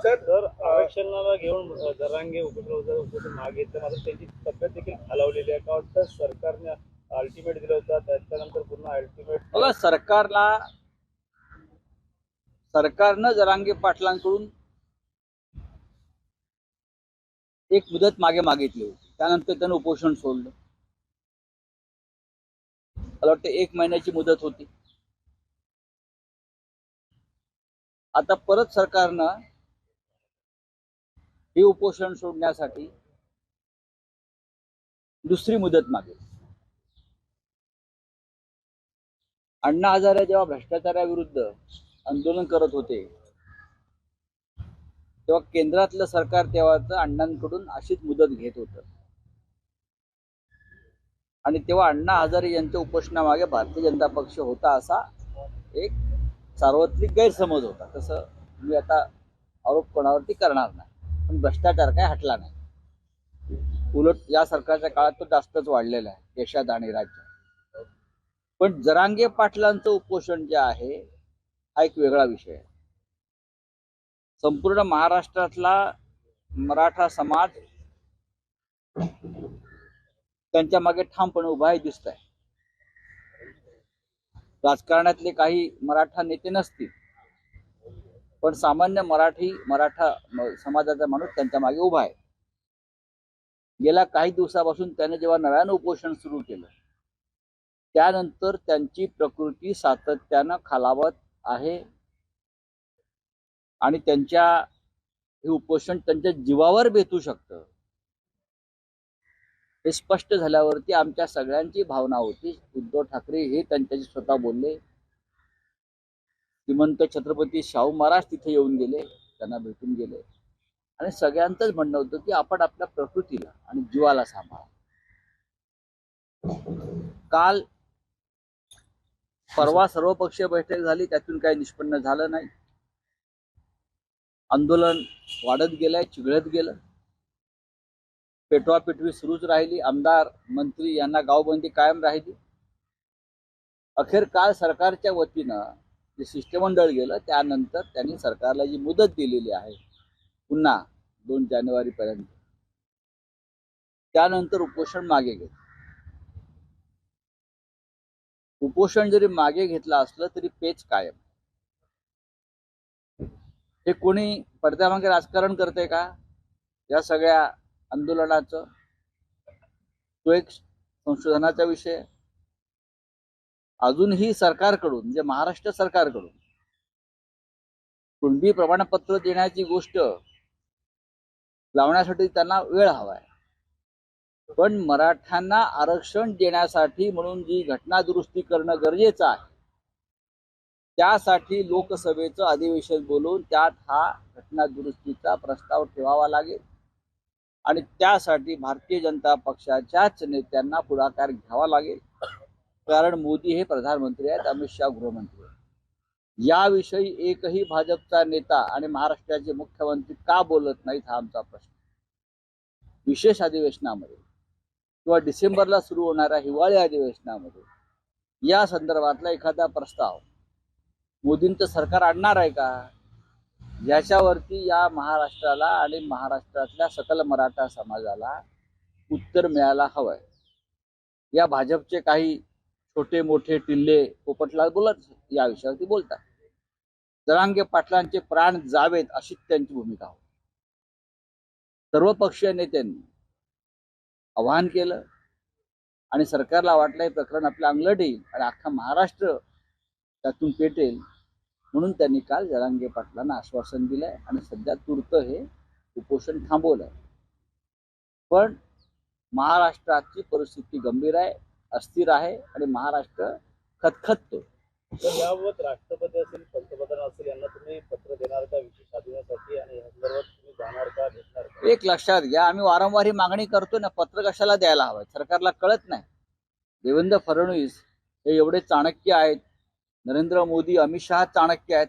तर आरक्षणाला घेऊन जरांगे उपोषण मागे घेतलं, मात्र त्यांची तब्येत देखील खालावलेली आहे. का वाटतं सरकारने अल्टिमेट दिलं होतं, त्याच्यानंतर पुन्हा अल्टिमेट बघा, सरकारनं जरांगे पाटलांकडून एक मुदत मागे मागितली होती. त्यानंतर त्यानं उपोषण सोडलं. मला वाटतं 1 महिन्याची मुदत होती. आता परत सरकारनं हे उपोषण सोडण्यासाठी दुसरी मुदत मागितली. अण्णा हजारे जेव्हा भ्रष्टाचाराविरुद्ध आंदोलन करत होते, तेव्हा केंद्रातलं सरकार तेव्हाचं अण्णांकडून अशीच मुदत घेत होतं. आणि तेव्हा अण्णा हजारे यांच्या उपोषणामागे भारतीय जनता पक्ष होता, असा एक सार्वत्रिक गैरसमज होता. तसं मी आता आरोप कोणावरती करणार नाही, पण भ्रष्टाचार काय हटला नाही. उलट या सरकारच्या काळात तो जास्तच वाढलेला आहे देशात आणि राज्यात. पण जरांगे पाटलांचं उपोषण जे आहे हा एक वेगळा विषय आहे. संपूर्ण महाराष्ट्रातला मराठा समाज त्यांच्या मागे ठामपणे उभा आहे दिसत आहे. राजकारणातले काही मराठा नेते नसतील, पण सामान्य मराठा समाजाचा माणूस त्यांच्या मागे उभा आहे. गेल्या काही दिवसापासून त्याने जेव्हा नव्यानं उपोषण सुरू केलं, त्यानंतर त्यांची प्रकृती सातत्यानं खालावत आहे आणि हे उपोषण त्यांच्या जीवावर बेतू शकतं हे स्पष्ट झाल्यावरती आमच्या सगळ्यांची भावना होती. उद्धव ठाकरे हे त्यांच्याशी स्वतः बोलले. श्रीमंत छत्रपती शाहू महाराज तिथे येऊन गेले, त्यांना भेटून गेले आणि सगळ्यांचंच म्हणणं होतं की आपण आपल्या प्रकृतीला आणि जीवाला सांभाळा. काल परवा सर्वपक्षीय बैठक झाली, त्यातून काही निष्पन्न झालं नाही. आंदोलन वाढत गेलंय, चिघळत गेलं. पेटवापेटवी सुरूच राहिली. आमदार मंत्री यांना गावबंदी कायम राहिली. अखेर काल सरकारच्या वतीनं जे शिष्टमंडळ गेलं, त्यानंतर त्यांनी सरकारला जी मुदत दिलेली आहे पुन्हा 2 जानेवारी पर्यंत, त्यानंतर उपोषण मागे घेतलं. उपोषण जरी मागे घेतलं असलं तरी पेच कायम. हे कोणी पडद्यामागे राजकारण करते का या सगळ्या आंदोलनाचं? तो एक संशोधनाचा विषय. अजूनही सरकारकडून, म्हणजे महाराष्ट्र सरकारकडून कुणबी प्रमाणपत्र देण्याची गोष्ट लावण्यासाठी त्यांना वेळ हवाय. पण मराठ्यांना आरक्षण देण्यासाठी म्हणून जी घटना दुरुस्ती करणं गरजेचं आहे, त्यासाठी लोकसभेचं अधिवेशन बोलवून त्यात हा घटना दुरुस्तीचा प्रस्ताव ठेवावा लागेल आणि त्यासाठी भारतीय जनता पक्षाच्याच नेत्यांना पुढाकार घ्यावा लागेल. कारण मोदी हे प्रधानमंत्री आहेत, अमित शहा गृहमंत्री आहेत. याविषयी एकही भाजपचा नेता आणि महाराष्ट्राचे मुख्यमंत्री का बोलत नाहीत हा आमचा प्रश्न. विशेष अधिवेशनामध्ये किंवा डिसेंबरला सुरू होणाऱ्या हिवाळी अधिवेशनामध्ये या संदर्भातला एखादा प्रस्ताव मोदींचं सरकार आणणार आहे का, याच्यावरती या महाराष्ट्राला आणि महाराष्ट्रातल्या सकल मराठा समाजाला उत्तर मिळायला हवंय. या भाजपचे काही छोटे मोठे टिल्ले पोपटलाल बोलत या विषयावरती बोलतात. जरांगे पाटलांचे प्राण जावेत अशी त्यांची भूमिका होती. सर्वपक्षीय नेत्यांनी आवाहन केलं आणि सरकारला वाटलं हे प्रकरण आपल्या अंगलट येईल आणि अख्खा महाराष्ट्र त्यातून पेटेल, म्हणून त्यांनी काल जरांगे पाटलांना आश्वासन दिलंय आणि सध्या तूर्त हे उपोषण थांबवलंय. पण महाराष्ट्राची परिस्थिती गंभीर आहे, अस्थिर आहे आणि महाराष्ट्र खतखततो. तर याबाबत राष्ट्रपती असेल, पंतप्रधान असेल, यांना तुम्ही पत्र देणार का विशेष अधिवेशनासाठी, आणि या संदर्भात तुम्ही जाणार का, घेतणार का? एक लक्षात घ्या, आम्ही वारंवार ही मागणी करतो ना, पत्र कशाला द्यायला हवं? सरकारला कळत नाही. देवेंद्र फडणवीस हे एवढे चाणक्य आहेत, नरेंद्र मोदी अमित शहा चाणक्य आहेत,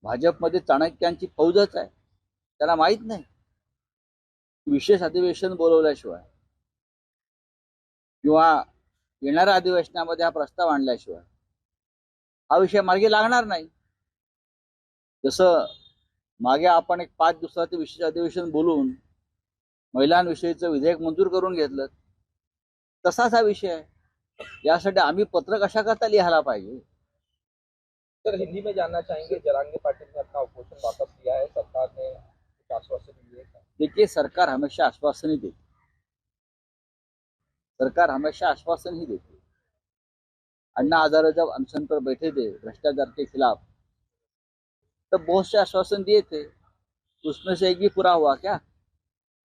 भाजपमध्ये चाणक्यांची फौजच आहे. त्यांना माहित नाही विशेष अधिवेशन बोलवल्याशिवाय किंवा येणाऱ्या अधिवेशनामध्ये हा प्रस्ताव आणल्याशिवाय हा विषय मार्गी लागणार नाही. जसं मागे आपण एक 5 दिवसाचे विशेष अधिवेशन बोलून महिलांविषयीचं विधेयक मंजूर करून घेतलं. तसाच हा विषय आहे. यासाठी आम्ही पत्र कशा करता लिहायला पाहिजे? सर हिंदी में जानना चाहेंगे, जरांगे पाटिल ने अपना उपोषण वापस लिया है, सरकार ने कुछ आश्वासन दिए हैं? देखिए, सरकार हमेशा आश्वासन ही देती, सरकार हमेशा आश्वासन ही देती। अन्ना हजारे जब अनशन पर बैठे थे भ्रष्टाचार के खिलाफ, तब बहुत से आश्वासन दिए थे, उसमें से एक भी पूरा हुआ क्या?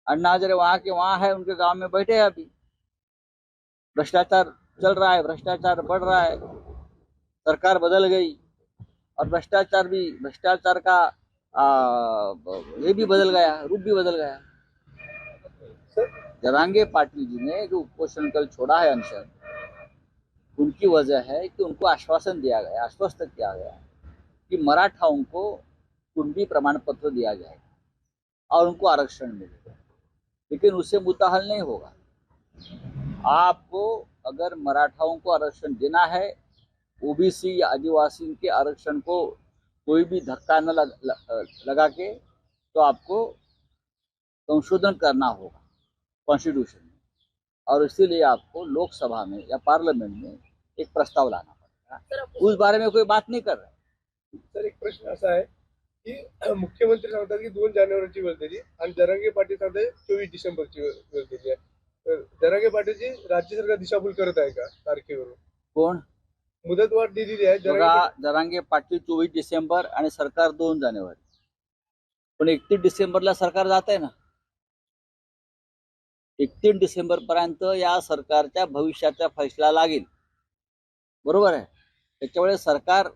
अन्ना हजारे वहां के वहां है, उनके गांव में बैठे हैं अभी। भ्रष्टाचार चल रहा है, भ्रष्टाचार बढ़ रहा है, सरकार बदल गई और भ्रष्टाचार का ये भी बदल गया, रूप भी बदल गया। जरांगे पाटिल जी ने जो उपोषण कल छोड़ा है अनशन, उनकी वजह है कि उनको आश्वासन दिया गया, आश्वस्त किया गया कि मराठाओं को कुंडी प्रमाण पत्र दिया जाएगा और उनको आरक्षण मिलेगा। लेकिन उससे मुद्दा हल नहीं होगा। आपको अगर मराठाओं को आरक्षण देना है, ओबीसी या आदिवासी के आरक्षण को कोई भी धक्का न लगा के, तो आपको संशोधन करना होगा कॉन्स्टिट्यूशन में, और इसीलिए आपको लोकसभा में या पार्लियामेंट में एक प्रस्ताव लाना पड़ेगा। उस बारे में कोई बात नहीं कर रहा। सर एक प्रश्न असा आहे की मुख्यमंत्री सांगतात की 2 जानेवारीची वेळ दिली आणि जरांगे पाटील सांगतात 24 डिसेंबरची वेळ दिली आहे. तर जरांगे पाटीलची राज्य सरकार दिशाभूल करत आहे का तारखेवरून? कोण? मुदतवाढ दिलेली आहे बघा, जरांगे पाटील 24 डिसेंबर आणि सरकार 2 जानेवारी, पण 31 डिसेंबरला सरकार जात आहे ना। 31 डिसेंबर पर्यंत या सरकारच्या भविष्याचा फैसला लागेल, बरोबर आहे। त्याच्यामुळे सरकार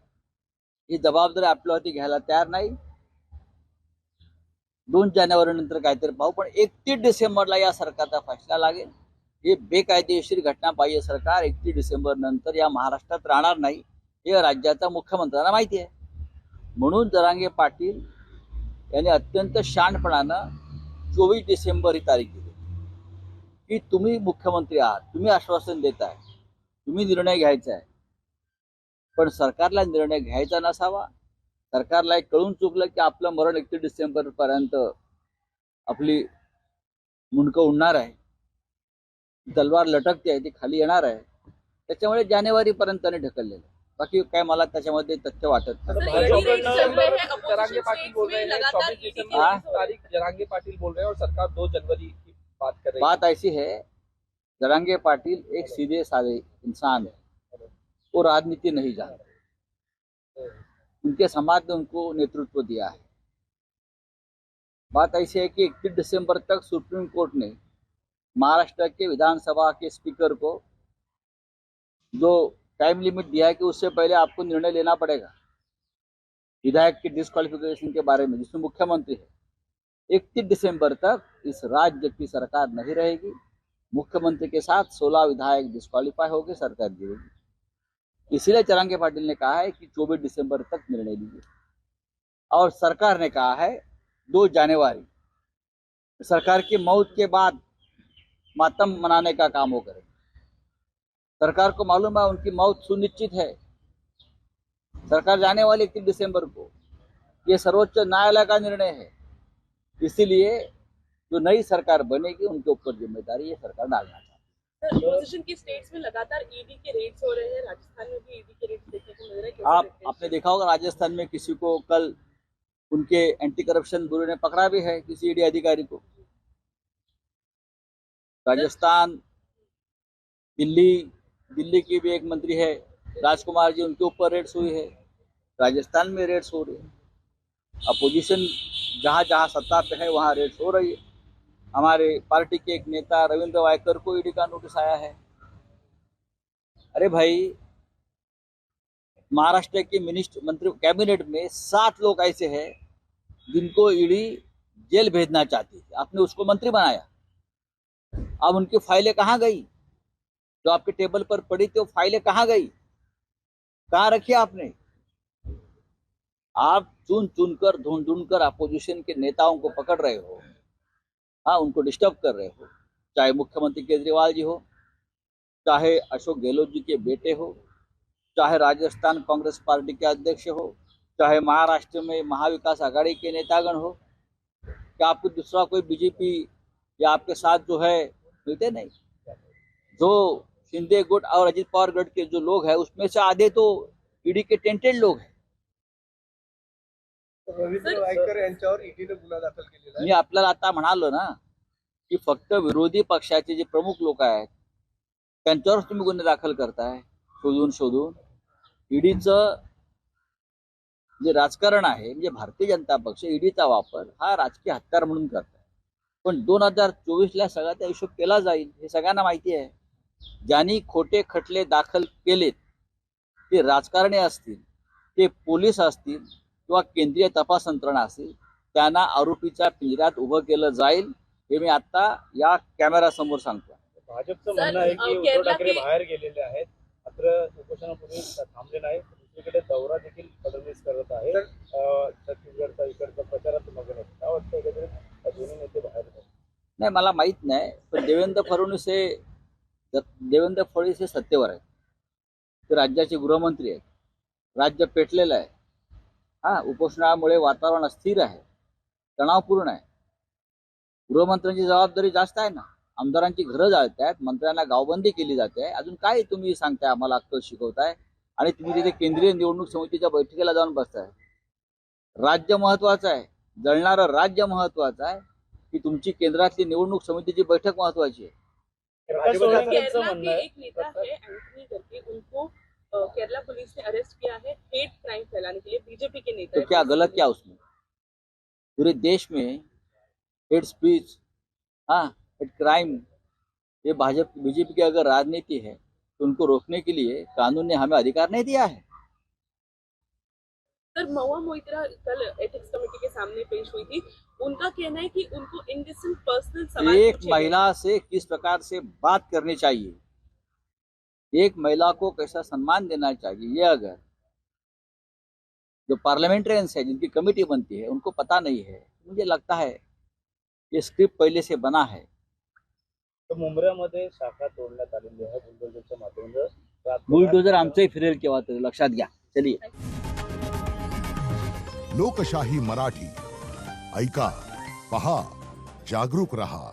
ही जबाबदारी आपल्यावरती घ्यायला तयार नाही। 2 जानेवारी नंतर काहीतरी पाहू, पण 31 डिसेंबरला या सरकारचा फैसला लागेल। हे बेकायदेशीर घटना पाहिजे सरकार 31 डिसेंबर नंतर या महाराष्ट्रात राहणार नाही, हे राज्याचा मुख्यमंत्र्यांना माहिती आहे। म्हणून जरांगे पाटील यांनी अत्यंत शानपणानं 24 डिसेंबर ही तारीख दिली की तुम्ही मुख्यमंत्री आहात, तुम्ही आश्वासन देताय, तुम्ही निर्णय घ्यायचा आहे, पण सरकारला निर्णय घ्यायचा नसावा। सरकारला एक कळून चुकलं की आपलं मरण 31 डिसेंबर पर्यंत आपली मुंडकं उडणार आहे, तलवार लटकते आहे, ती खाली येणार आहे, त्याच्यामुळे जानेवारी पर्यंत ढकललेलं। बाकी काय मला त्याच्यामध्ये तथ्य वाटत नाही। जरांगे पाटिल बोल रहे हैं 24 दिसंबर की तारीख, जरांगे पाटिल बोल रहे हैं और सरकार 2 जनवरी की बात कर रही है। बात ऐसी है, जरांगे पाटिल एक सीधे साधे इंसान है, वो राजनीति नहीं जानते, उनके समाज ने उनको नेतृत्व दिया है। बात ऐसी है कि 31 दिसंबर तक सुप्रीम कोर्ट ने महाराष्ट्र के विधानसभा के स्पीकर को जो टाइम लिमिट दिया है कि उससे पहले आपको निर्णय लेना पड़ेगा विधायक के डिस्क्वालिफिकेशन के बारे में, जिसमें मुख्यमंत्री है। 31 दिसंबर तक इस राज्य की सरकार नहीं रहेगी, मुख्यमंत्री के साथ 16 विधायक डिस्क्वालीफाई होकर सरकार गिरेगी। इसीलिए जरांगे पाटिल ने कहा है कि 24 दिसंबर तक निर्णय लीजिए, और सरकार ने कहा है 2 जनवरी सरकार की मौत के बाद मातम मनाने का काम वो करेगी। सरकार को मालूम है उनकी मौत सुनिश्चित है, सरकार जाने वाली 31 दिसंबर को, ये सर्वोच्च न्यायालय का निर्णय है। इसीलिए जो नई सरकार बनेगी उनके ऊपर जिम्मेदारी ये सरकार डालना चाहती है। अपोजिशन की स्टेट्स में लगातार ईडी के रेड्स हो रहे हैं, राजस्थान में भी ईडी के रेड्स देखने को मिल रहे हैं। आपने देखा होगा राजस्थान में किसी को कल उनके एंटी करप्शन ब्यूरो ने पकड़ा भी है, किसी ईडी अधिकारी को। राजस्थान, दिल्ली की भी एक मंत्री है राजकुमार जी, उनके ऊपर रेड्स हुई है, राजस्थान में रेड्स हो रही है। अपोजिशन जहाँ जहाँ सत्ता पे है वहाँ रेड्स हो रही है। हमारे पार्टी के एक नेता रविंद्र वायकर को ईडी का नोटिस आया है। अरे भाई, महाराष्ट्र के मंत्री कैबिनेट में 7 लोग ऐसे हैं जिनको ईडी जेल भेजना चाहती थी, आपने उसको मंत्री बनाया। अब उनकी फाइलें कहाँ गई? जो आपके टेबल पर पड़ी थी वो फाइलें कहाँ गई, कहाँ रखी आपने? आप चुन कर ढूंढ कर अपोजिशन के नेताओं को पकड़ रहे हो, हाँ, उनको डिस्टर्ब कर रहे हो, चाहे मुख्यमंत्री केजरीवाल जी हो, चाहे अशोक गहलोत जी के बेटे हो, चाहे राजस्थान कांग्रेस पार्टी के अध्यक्ष हो, चाहे महाराष्ट्र में महाविकास आघाड़ी के नेतागण हो, क्या आपको दूसरा कोई बीजेपी या आपके साथ जो है मिलते नहीं। जो शिंदे गुट और अजित पवार गट के जो लोग हैं उसमें से आधे तो ईडी के टेंटेड लोग हैं। रवींद्र वायकर यांच्यावर ईडीने गुन्हा दाखल केलेला मी आपल्याला आता म्हणालो ना की फक्त विरोधी पक्षाचे जे प्रमुख लोक आहेत त्यांच्यावर तुम्ही गुन्हे दाखल करताय शोधून शोधून। ईडीचं जे राजकारण आहे म्हणजे भारतीय जनता पक्ष ईडीचा वापर हा राजकीय हत्यार म्हणून करताय, पण 2024ला सगळ्याचा हिशोब केला जाईल हे सगळ्यांना माहिती आहे। ज्यांनी खोटे खटले दाखल केलेत ते राजकारणी असतील, ते पोलीस असतील किंवा केंद्रीय तपास यंत्रणा असेल, त्यांना आरोपीच्या पिंजऱ्यात उभं केलं जाईल हे मी आता या कॅमेरा समोर सांगतो। भाजपचं म्हणणं आहे की उद्धव ठाकरे बाहेर गेलेले आहेत, मात्र उपोषणापूर्वी थांबले नाही। दुसरीकडे दौरा देखील फडणवीस करत आहे छत्तीसगडचा, इकडचा प्रचारात मग्न आहेत। काय वाटतं एकंदरीत दोन्ही नेते बाहेर आहेत? नाही मला माहित नाही, पण देवेंद्र फडणवीस हे सत्तेवर आहेत, ते राज्याचे गृहमंत्री आहेत, राज्य पेटलेलं आहे। उपोषणामुळे वातावरण अस्थिर आहे, तणावपूर्ण आहे। गृहमंत्र्यांची जबाबदारी जास्त आहे ना, आमदारांची घरं जाळत आहेत, मंत्र्यांना गावबंदी केली जाते। अजून काय तुम्ही सांगताय, आम्हाला अक्कल शिकवताय आणि तुम्ही तिथे केंद्रीय निवडणूक समितीच्या बैठकीला जाऊन बसताय। राज्य महत्वाचं आहे, जळणारं राज्य महत्वाचं आहे की तुमची केंद्रातली निवडणूक समितीची बैठक महत्वाची आहे। केरला के एक नेता है एंथनी करके, उनको केरला पुलिस ने अरेस्ट किया है हेट क्राइम फैलाने के लिए। बीजेपी के नेता तो क्या गलत क्या उसमें? पूरे देश में हेट स्पीच, हेट क्राइम, ये बीजेपी की अगर राजनीति है तो उनको रोकने के लिए कानून ने हमें अधिकार नहीं दिया है। सर, महुआ मोइत्रा कल एथिक्स कमेटी के सामने पेश हुई थी, उनका कहना है कि उनको इंडिसेंट पर्सनल सवाल एक पूछे महिला से किस प्रकार से बात करनी चाहिए, एक महिला को कैसा सम्मान देना चाहिए, ये अगर जो पार्लियामेंटेरियंस है जिनकी कमेटी बनती है उनको पता नहीं है, मुझे लगता है ये स्क्रिप्ट पहले से बना है। तर मुंबऱ्यामध्ये शाखा तोडण्यात आलेली आहे बुलडोजरच्या माध्यमातून। बुलडोजर आमचंही फिरेल केव्हा तरी, लक्षात घ्या। चलिए, लोकशाही मराठी ऐका, पहा, जागरूक रहा।